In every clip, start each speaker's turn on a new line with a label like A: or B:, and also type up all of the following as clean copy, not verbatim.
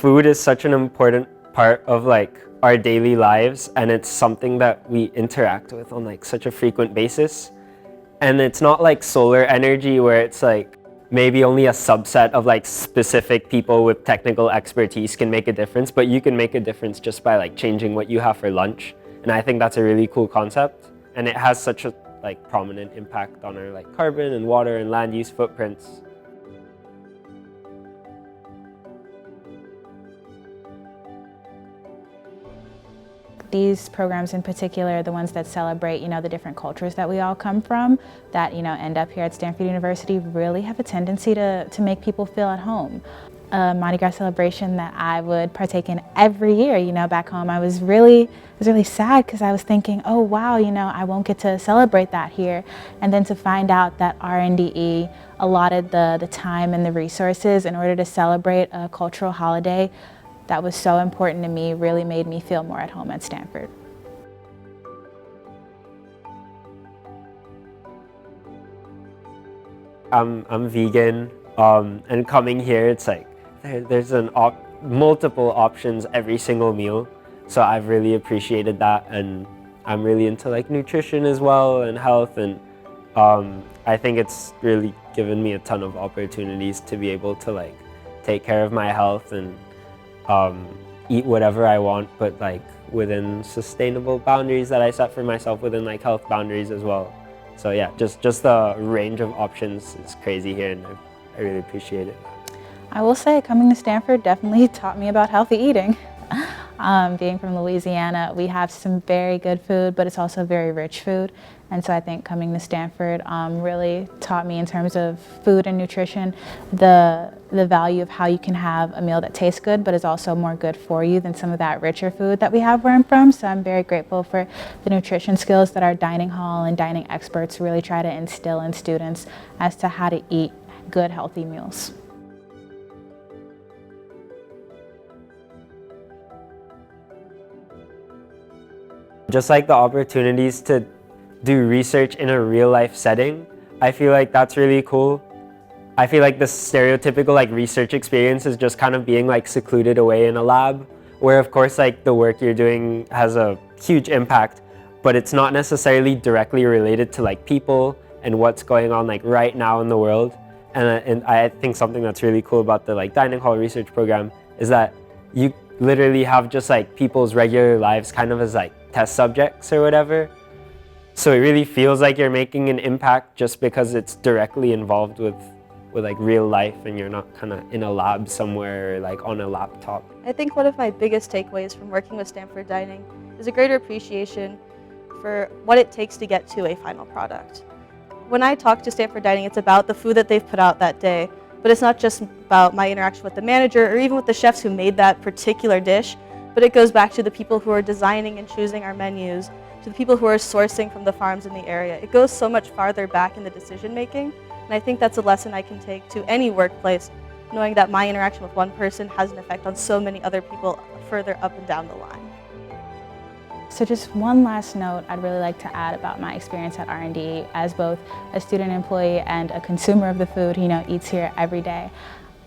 A: food is such an important part of like our daily lives, and it's something that we interact with on like such a frequent basis. And it's not like solar energy where it's like maybe only a subset of like specific people with technical expertise can make a difference, but you can make a difference just by like changing what you have for lunch. And I think that's a really cool concept, and it has such a like prominent impact on our like carbon and water and land use footprints.
B: These programs in particular are the ones that celebrate, the different cultures that we all come from, that, end up here at Stanford University, really have a tendency to make people feel at home. A Mardi Gras celebration that I would partake in every year, back home. I was really sad because I was thinking, oh wow, I won't get to celebrate that here. And then to find out that R&DE allotted the time and the resources in order to celebrate a cultural holiday that was so important to me really made me feel more at home at Stanford.
A: I'm vegan, and coming here, it's like there's multiple options every single meal. So I've really appreciated that, and I'm really into like nutrition as well and health, and I think it's really given me a ton of opportunities to be able to like take care of my health and eat whatever I want, but like within sustainable boundaries that I set for myself, within like health boundaries as well. So yeah, just the range of options is crazy here, and I really appreciate it.
B: I will say coming to Stanford definitely taught me about healthy eating. Being from Louisiana, we have some very good food, but it's also very rich food. And so I think coming to Stanford really taught me in terms of food and nutrition, the value of how you can have a meal that tastes good, but is also more good for you than some of that richer food that we have where I'm from. So I'm very grateful for the nutrition skills that our dining hall and dining experts really try to instill in students as to how to eat good, healthy meals.
A: Just like the opportunities to do research in a real life setting, I feel like that's really cool. I feel like the stereotypical like research experience is just kind of being like secluded away in a lab, where of course like the work you're doing has a huge impact, but it's not necessarily directly related to like people and what's going on like right now in the world. And I think something that's really cool about the like dining hall research program is that you literally have just like people's regular lives kind of as like test subjects or whatever. So it really feels like you're making an impact just because it's directly involved with like real life, and you're not kind of in a lab somewhere or like on a laptop.
C: I think one of my biggest takeaways from working with Stanford Dining is a greater appreciation for what it takes to get to a final product. When I talk to Stanford Dining, it's about the food that they've put out that day, but it's not just about my interaction with the manager or even with the chefs who made that particular dish, but it goes back to the people who are designing and choosing our menus, to the people who are sourcing from the farms in the area. It goes so much farther back in the decision making, and I think that's a lesson I can take to any workplace, knowing that my interaction with one person has an effect on so many other people further up and down the line.
B: So just one last note I'd really like to add about my experience at R&DE as both a student employee and a consumer of the food who eats here every day.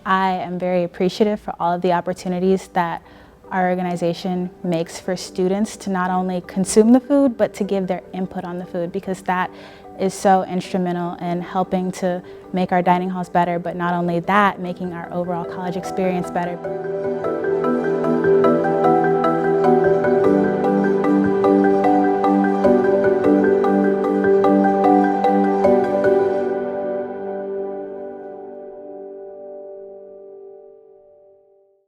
B: I am very appreciative for all of the opportunities that our organization makes for students to not only consume the food, but to give their input on the food, because that is so instrumental in helping to make our dining halls better, but not only that, making our overall college experience better.